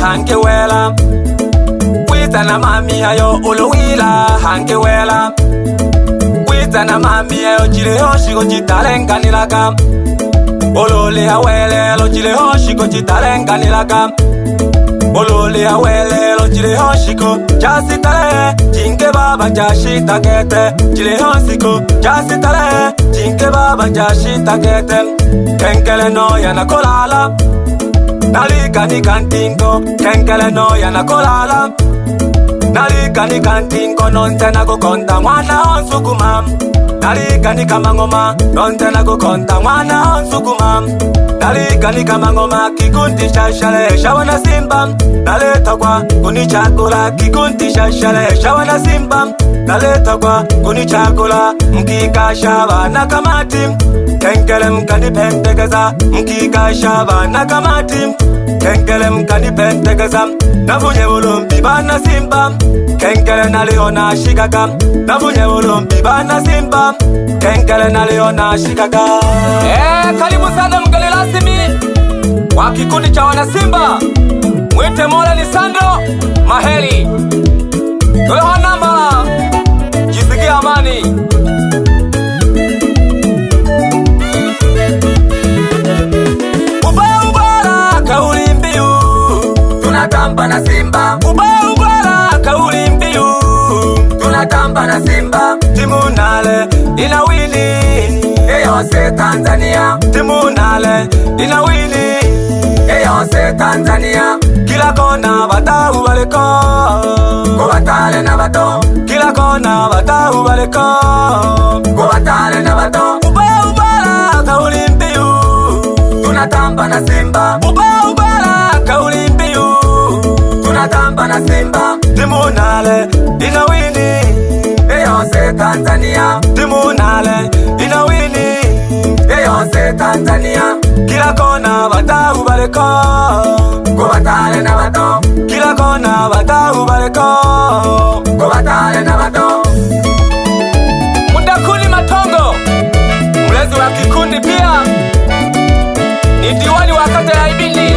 Hankewela Wita na mami ayo olowila hankewela Wita na mami ayo jile hoshi go jitalenga nilaka Olole awele lo jile hoshi go jitalenga nilaka Olole awele lo jile hoshi go jasitale Jinke baba jashita kete Jile hoshi go jasitale Jinke baba jashita kete Kenkele no yana kolala Nalika ni kantingo, kenkele no yana kolala Nalika ni kantingo, nonte na kukonta mwana onsukuma Nalika ni kamangoma, nonte na kukonta mwana onsukuma Nalika ni kamangoma, kikundi shashale, shawana simba Naleta kwa kunichakula, kikundi shashale, shawana simba Naleta kwa kunichakula, mkika shaba na kamati Kenkele mkani pentekeza, mkika shaba na kamati Kenkele mkani pentekeza, nafunye ulumbi bana simba Kenkele naliona shikaka, nafunye ulumbi bana simba Kenkele naliona shikaka. Karibu sana mgeni rasmi wa kikundi cha wana simba, mwite Mola ni Sandro Maheli. Kwa namba jisikia amani. Tunatamba na simba ubara kauli mbiu Tunatamba na simba timu nale inawini Eyose Tanzania timu nale inawini Eyose Tanzania Kila kona batau baleko Kubatale na bato Kila kona batau baleko Kubatale na bato ubara kauli mbiu Tunatamba na simba ubara kauli mbiu Tunatamba na simba timu nale inawini Eyose Tanzania timu nale inawini Eyose Tanzania Kila kona batau baleko Kubatale na bato Kila kona batau baleko Kubatale na bato Mundakuni Matongo mlezi wa kikundi pia ni diwani wa kata ya Ibindi.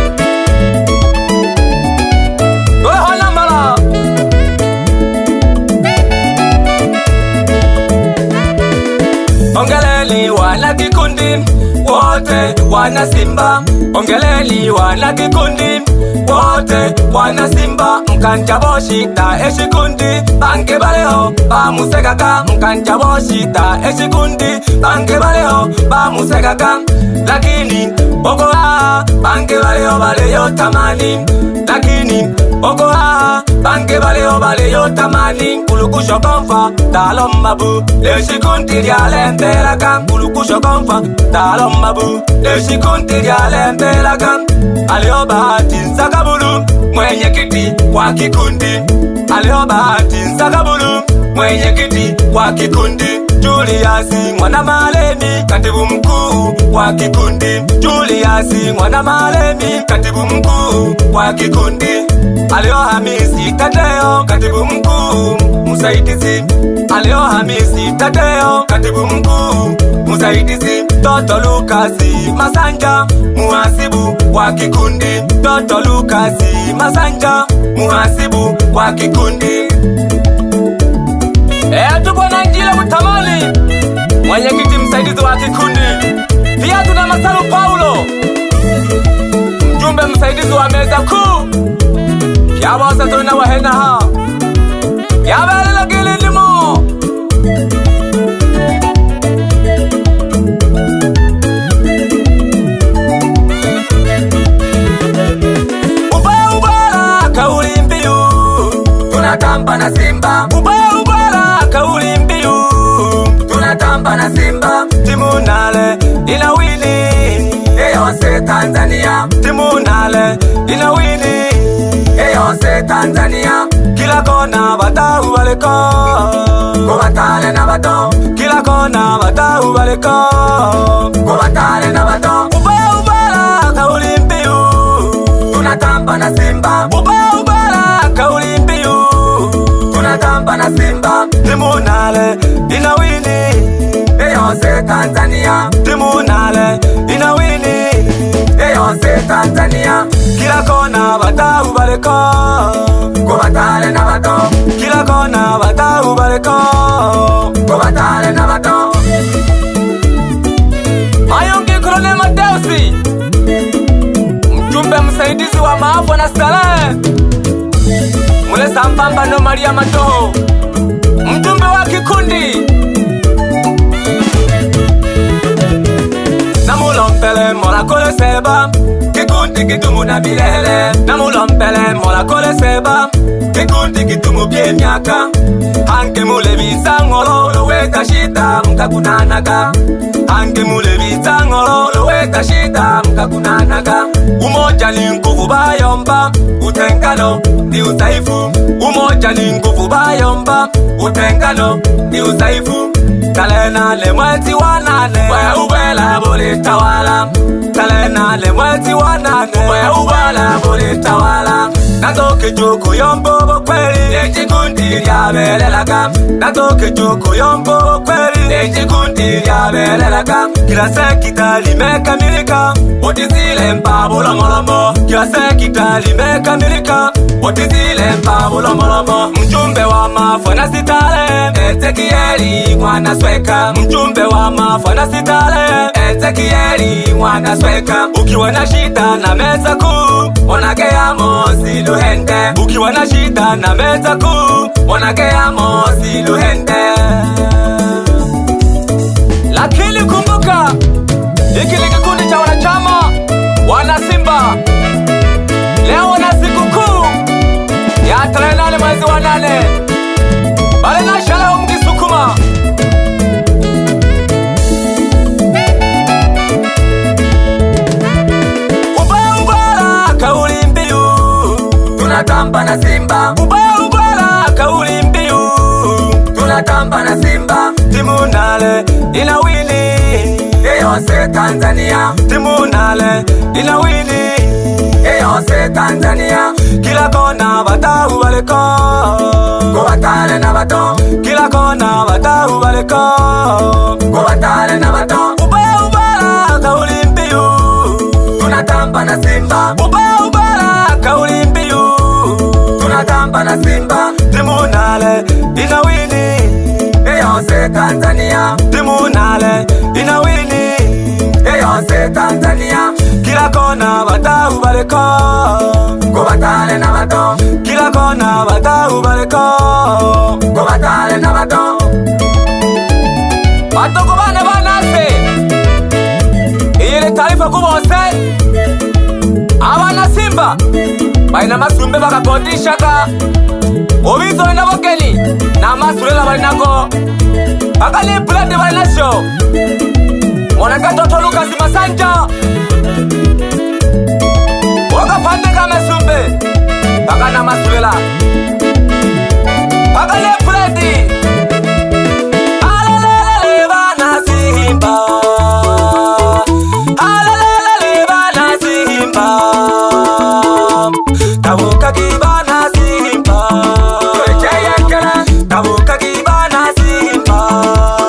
Ongeleni wana kikundi wote wana simba Ongeleni wana kikundi wote wana simba Mkanja boshita eshikundi bange baleho bamusegaka Mkanja boshita eshikundi bange baleho bamusegaka Lakini ogoha bange baleho baleyo tamani Lakini ogoha bange baleho baleyo tamani Kulukusho konfa talombabu Leshikundi lyalembelaka Kulukusho konfa talombabu Leshikundi lyalembelaka Alio bahati nsakabulu mwenye kiti kwa kikundi Alio bahati nsakabulu mwenye kiti kwa kikundi Julius mwana Malemi katibu mkuu kwa kikundi Julius mwana Malemi katibu mkuu kwa kikundi Alio Hamisi Tadeo katibu mkuu msaidizi Alio Hamisi Tadeo katibu mkuu msaidizi Toto Lukasi Masanja muhasibu kwa kikundi Toto Lukasi Masanja muhasibu kwa kikundi Tupo na Njile Mutamali mwenyekiti msaidizi wa kikundi Pia tuna Masaru Paulo mjumbe msaidizi wa meza kuu Kiabosa tuna wahena ha Kiabelela kilindimo Ubara kauli mbiu Tunatamba na simba Ubara kauli mbiu Tunatamba na simba timu Tanzania, timu nale inawini eyose Tanzania, kila kona batau baliko kubatale na bato, kila kona batau baliko kubatale na bato. Ubaya kauli mbiu tunatamba na Simba, ubaya kauli mbiu tunatamba na Simba, timu nale inawini eyose Tanzania, timu nale inawini eyose Tanzania, kila kona batau baliko kubatale na bato, kila kona batau baliko kubatale na bato. Mayonge Colonel Mateusi, mjumbe msaidizi wa maafa na starehe, mule sambamba no Maria Matoho, mjumbe wa kikundi namulompele mola kole seba, kikundi kitumu na bilele namulompele mola kole seba, kikundi kitumu bie miaka hanke mule bisangolo loweta shita mkakunanaga, hanke mule bisangolo loweta shita mkakunanaga. Umoja ni nguvu bayomba, utengano ni udhaifu, umoja ni nguvu bayomba, utengano ni udhaifu. Talena le mwezi wa nane we ubela bole tawala, talena le mwezi wa nane we ubela bole tawala. Natoke joko yombo bokweli ejikundi ya belelaga, natoke joko yombo bokweli ejikundi ya belelaga. Kila sekita limekamilika otizile mpabulo molomo, kila sekita limekamilika otizile mpabulo molomo. Mjumbe wa maafa na sitale Ezekieli mwana sweka, mjumbe wa maafa na sitale Ezekieli mwana sweka. Ukiwa na shida na meza kuu onagea mosi luhende, ukiwa na shida na meza kuu onagea mosi luhende. Lakini kumbuka hiki ni kikundi cha wanachama wana Simba. Leo na siku kuu ya tarehe 8 mwezi wa 8 bale na shalao mkisukuma. Ubaya kauli mbiu tunatamba na Simba, ubaya kauli mbiu tunatamba na Simba, timu nale inawini eyose Tanzania, timu nale inawini eyose Tanzania, kila kona batau baliko kubatale na bato, kila kona batau baliko kubatale na bato. Ubaya kauli mbiu tunatamba na Simba, ubaya kauli mbiu tunatamba na Simba, timu nale inawini eyose Tanzania, timu nale inawini eyose Tanzania, kila kona batau baliko kubatale na bato, kila kona batau baliko kubatale na bato. Batoko bane banase ile taarifa kubose abana Simba baina masumbe bakakodishaka obizo na bokeni na masulela balinako akali blende balinasho monakato to Lucas Masanja wakapande kama sumbe bakana masulela akali blende alelele bana Simba, alelele bana Simba, tabuka kibana Simba, tulechayakala tabuka kibana Simba,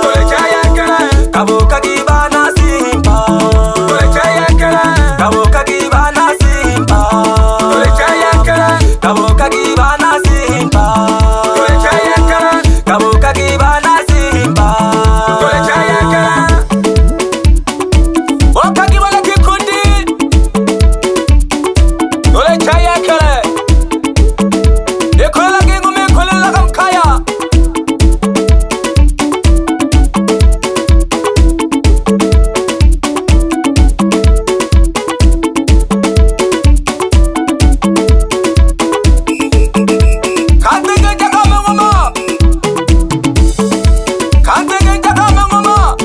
tulechayakala tabuka kibana Simba, tulechayakala tabuka kibana Simba, tulechayakala tabuka kibana Simba, tulechayakala tabuka kibana Simba, tulechayakala wakati wala kikundi tulechayakala ikola kingumi kolela kamkaya. Kandege jakame ngoma, kandege jakame ngoma,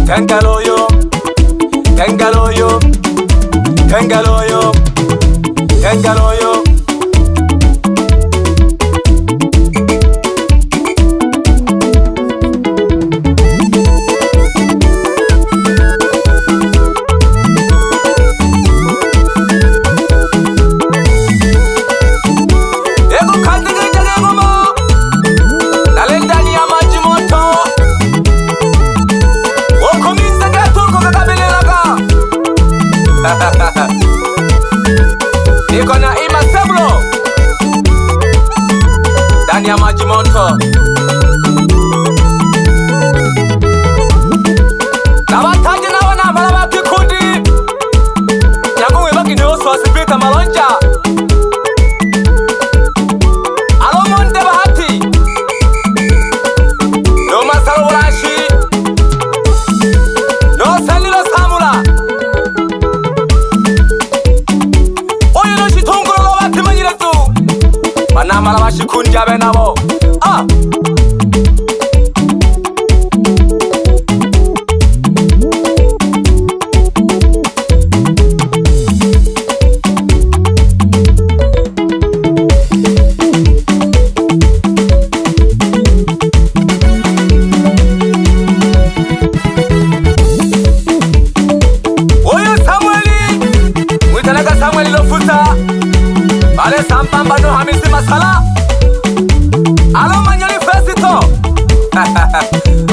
tenkaloyo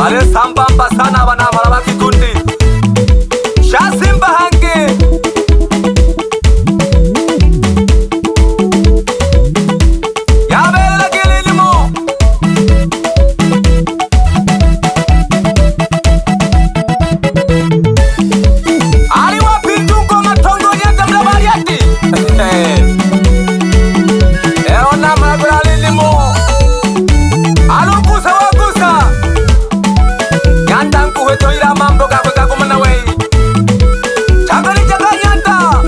Bale sambamba sana bana maraba kikundi Shasimba hange Yabela kililimo Aliwa pintungo matongo nyenda mlabari yati Eona magura lilimo Alukusa wakusa Nyanda nkuheto ila mambo kakwe kakumana wei Chakari chaka nyanda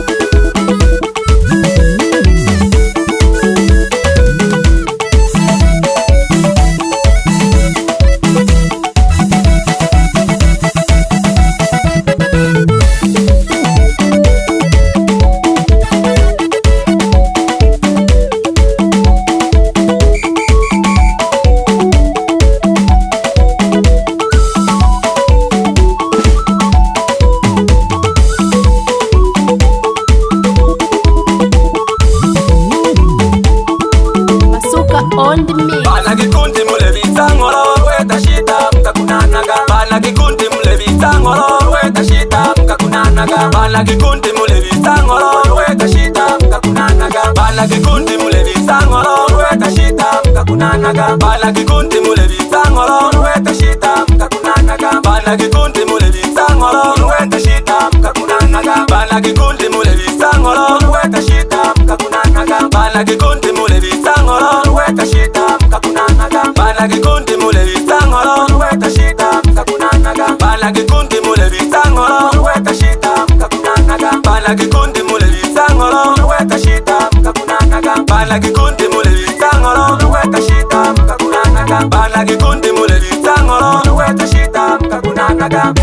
On the mix. Bana kikundi mule vitangolo weta shita mkakunanaga Bana kikundi mule vitangolo weta shita mkakunanaga Bana kikundi mule vitangolo weta shita mkakunanaga Bana kikundi mule vitangolo weta shita mkakunanaga Bana kikundi mule vitangolo weta shita mkakunanaga Bana kikundi mule vitangolo weta shita mkakunanaga Bana kikundi mule vitangolo weta shita mkakunanaga Bana kikundi mule vitangolo weta shita mkakunanaga Bana kikundi mule vitangolo weta shita mkakunanaga Bana kikundi mule vitangolo weta shita mkakunanaga Bana kikundi mule vitangolo weta shita mkakunanaga Bana kikundi mule vitangolo weta shita mkakunanaga Bana kikundi mule vitangolo weta shita mkakunanaga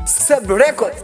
Sub Records.